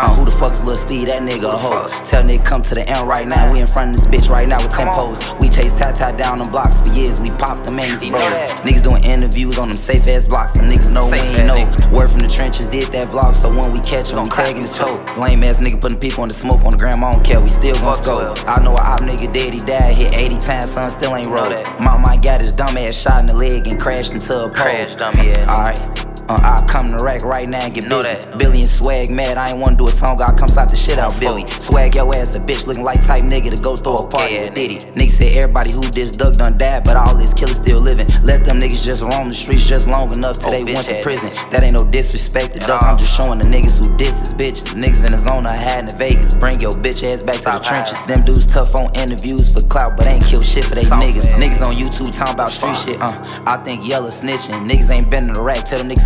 Who the fuck's Lil Steve? That nigga a hoe. Tell nigga come to the end right now. We in front of this bitch right now with 10 posts. We chase Tata down them blocks for years. We popped them in these bros. Niggas doing interviews on them safe ass blocks. Them niggas know we ain't know. Word from the trenches did that vlog, so when we catch him, we tagging his toe. Lame ass nigga putting people in the smoke on the gram. I don't care. We still gon' score. I know a op nigga dead. He died. Hit 80 times. Son still ain't roll. Mama got his dumb ass shot in the leg and crashed into a pole. Alright. I come to rack right now and get busy. Billy and Swag mad, I ain't wanna do a song, I come slap the shit out Billy. Swag your ass a bitch, looking like type nigga to go throw a party with Diddy. Niggas say everybody who diss Doug done died, but all his killers still living. Let them niggas just roam the streets just long enough till they went to prison. That ain't no disrespect to Doug, I'm just showing the niggas who diss his bitches. Niggas in the zone I had in Vegas, bring your bitch ass back to the trenches. Them dudes tough on interviews for clout, but ain't kill shit for they niggas. Niggas on YouTube talking about street shit, I think Yella snitching. Niggas ain't been in the rack, tell them niggas